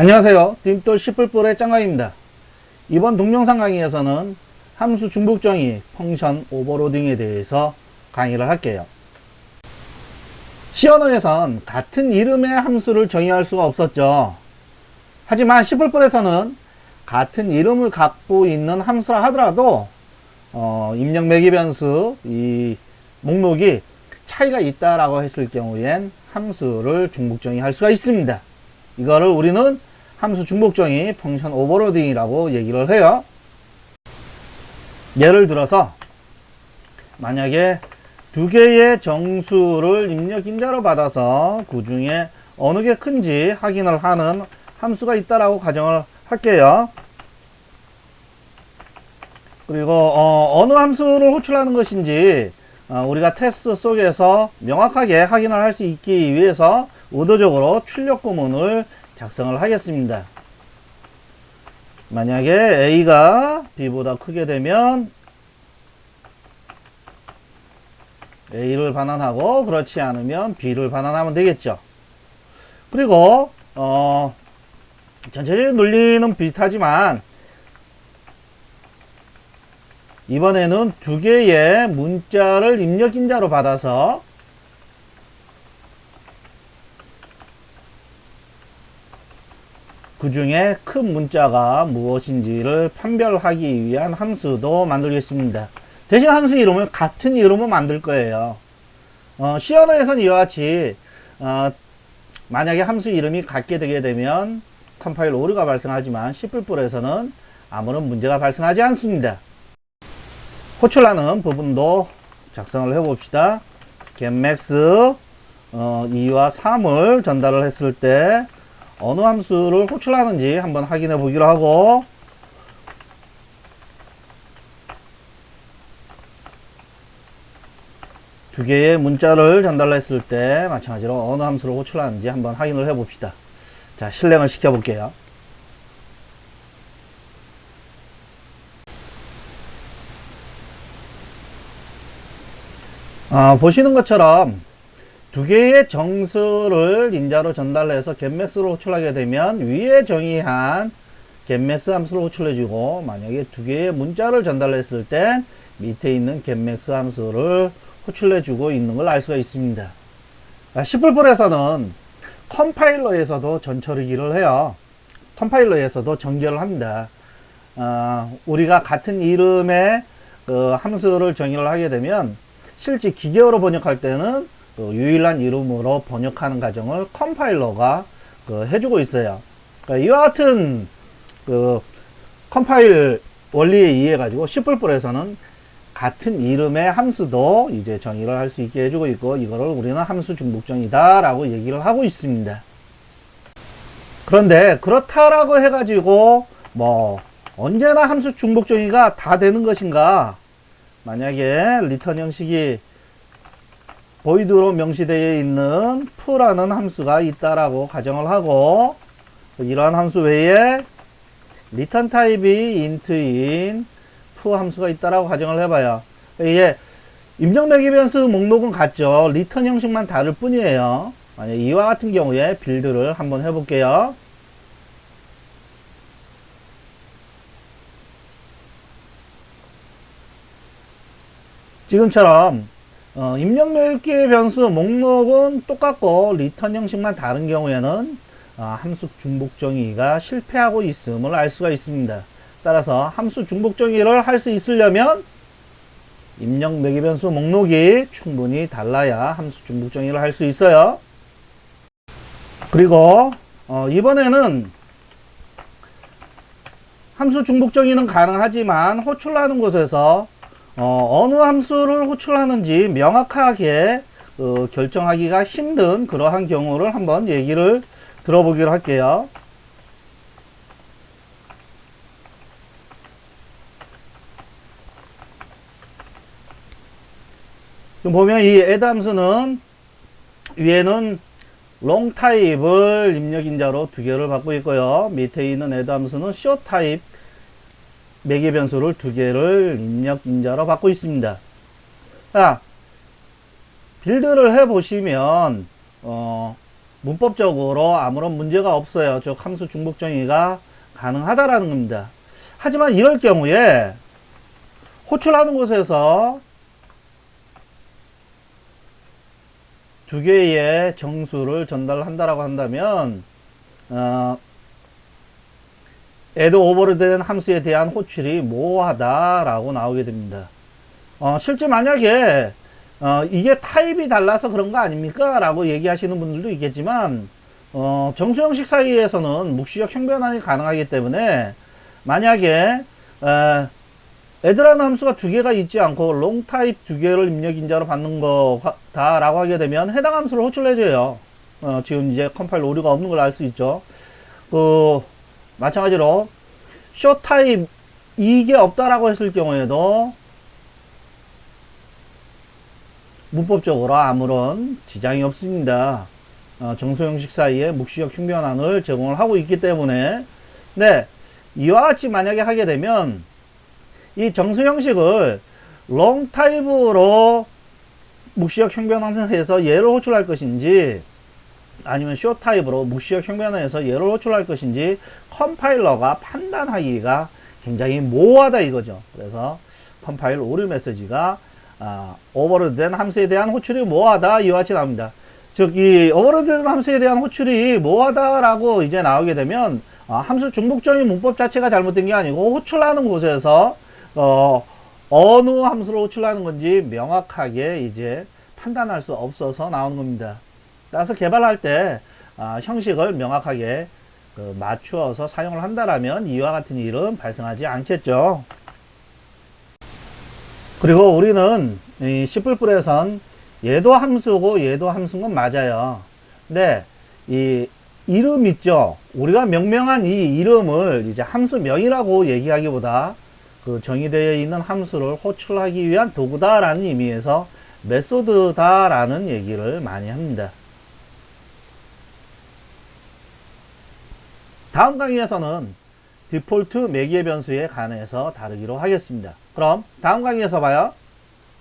안녕하세요. 딤돌 10불불의 짱강입니다. 이번 동영상 강의에서는 함수 중복정의, 펑션 오버로딩에 대해서 강의를 할게요. C 언어에선 같은 이름의 함수를 정의할 수가 없었죠. 하지만 10불불에서는 같은 이름을 갖고 있는 함수라 하더라도 입력 매개 변수 이 목록이 차이가 있다라고 했을 경우엔 함수를 중복정의할 수가 있습니다. 이거를 우리는 함수 중복정의, 펑션 오버로딩이라고 얘기를 해요. 예를 들어서 만약에 두 개의 정수를 입력 인자로 받아서 그 중에 어느 게 큰지 확인을 하는 함수가 있다라고 가정을 할게요. 그리고 어느 함수를 호출하는 것인지 우리가 테스트 속에서 명확하게 확인을 할 수 있기 위해서 의도적으로 출력 구문을 작성을 하겠습니다. 만약에 A가 B보다 크게 되면 A를 반환하고 그렇지 않으면 B를 반환하면 되겠죠. 그리고 전체적인 논리는 비슷하지만 이번에는 두 개의 문자를 입력 인자로 받아서 그 중에 큰 문자가 무엇인지를 판별하기 위한 함수도 만들겠습니다. 대신 함수 이름을 같은 이름으로 만들 거예요. C 언어에서는 이와 같이 만약에 함수 이름이 같게 되게 되면 컴파일 오류가 발생하지만 C++에서는 아무런 문제가 발생하지 않습니다. 호출하는 부분도 작성을 해봅시다. getMax 2와 3을 전달을 했을 때 어느 함수를 호출하는지 한번 확인해 보기로 하고, 두 개의 문자를 전달했을 때 마찬가지로 어느 함수를 호출하는지 한번 확인을 해 봅시다. 자, 실행을 시켜 볼게요. 보시는 것처럼 두 개의 정수를 인자로 전달해서 getMax로 호출하게 되면 위에 정의한 getMax 함수를 호출해주고, 만약에 두 개의 문자를 전달했을 때 밑에 있는 getMax 함수를 호출해주고 있는 걸 알 수가 있습니다. C++에서는 컴파일러에서도 전처리기를 해요. 컴파일러에서도 정제를 합니다. 우리가 같은 이름의 함수를 정의를 하게 되면 실제 기계어로 번역할 때는 유일한 이름으로 번역하는 과정을 컴파일러가 해주고 있어요. 그러니까 이와 같은 컴파일 원리에 의해 가지고 C++에서는 같은 이름의 함수도 이제 정의를 할 수 있게 해주고 있고, 이거를 우리는 함수 중복정의다 라고 얘기를 하고 있습니다. 그런데 그렇다라고 해가지고 뭐 언제나 함수 중복정의가 다 되는 것인가? 만약에 리턴 형식이 보이드로 명시되어 있는 f라는 함수가 있다라고 가정을 하고, 이러한 함수 외에 리턴 타입이 int인 f 함수가 있다라고 가정을 해봐요. 이게 입력 매개 변수 목록은 같죠. 리턴 형식만 다를 뿐이에요. 만약 이와 같은 경우에 빌드를 한번 해볼게요. 지금처럼 입력 매개 변수 목록은 똑같고 리턴 형식만 다른 경우에는 함수 중복정의가 실패하고 있음을 알 수가 있습니다. 따라서 함수 중복정의를 할 수 있으려면 입력 매개 변수 목록이 충분히 달라야 함수 중복정의를 할 수 있어요. 그리고 이번에는 함수 중복정의는 가능하지만 호출하는 곳에서 어느 함수를 호출하는지 명확하게 결정하기가 힘든 그러한 경우를 한번 얘기를 들어보기로 할게요. 지금 보면 이 add 함수는 위에는 long 타입을 입력 인자로 두 개를 받고 있고요. 밑에 있는 add 함수는 short 타입 매개 변수를 두 개를 입력 인자로 받고 있습니다. 자, 빌드를 해 보시면 문법적으로 아무런 문제가 없어요. 즉 함수 중복 정의가 가능하다라는 겁니다. 하지만 이럴 경우에 호출하는 곳에서 두 개의 정수를 전달한다라고 한다면 add 오버로드된 함수에 대한 호출이 모호하다라고 나오게 됩니다. 실제 만약에 이게 타입이 달라서 그런 거 아닙니까? 라고 얘기하시는 분들도 있겠지만 정수 형식 사이에서는 묵시적 형변환이 가능하기 때문에 만약에 add라는 함수가 두 개가 있지 않고 long 타입 두 개를 입력 인자로 받는 거다 라고 하게 되면 해당 함수를 호출해줘요. 지금 이제 컴파일 오류가 없는 걸 알 수 있죠. 마찬가지로 short 타입 이게 없다라고 했을 경우에도 문법적으로 아무런 지장이 없습니다. 정수 형식 사이에 묵시적 형변환을 제공을 하고 있기 때문에 네, 이와 같이 만약에 하게 되면 이 정수 형식을 long 타입으로 묵시적 형변환을 해서 얘를 호출할 것인지 아니면 short 타입으로 묵시적 형변환을 해서 얘를 호출할 것인지 컴파일러가 판단하기가 굉장히 모호하다 이거죠. 그래서 컴파일 오류 메시지가 오버로드된 함수에 대한 호출이 모호하다 이와 같이 나옵니다. 즉 이 오버로드된 함수에 대한 호출이 모호하다라고 이제 나오게 되면 함수 중복정의 문법 자체가 잘못된 게 아니고 호출하는 곳에서 어느 함수를 호출하는 건지 명확하게 이제 판단할 수 없어서 나오는 겁니다. 따라서 개발할 때 형식을 명확하게 맞추어서 사용을 한다라면 이와 같은 일은 발생하지 않겠죠. 그리고 우리는 이 C++에선 얘도 함수고 얘도 함수인 건 맞아요. 근데 이 이름 있죠. 우리가 명명한 이 이름을 이제 함수명이라고 얘기하기보다 그 정의되어 있는 함수를 호출하기 위한 도구다라는 의미에서 메소드다라는 얘기를 많이 합니다. 다음 강의에서는 디폴트 매기의 변수에 관해서 다루기로 하겠습니다. 그럼 다음 강의에서 봐요.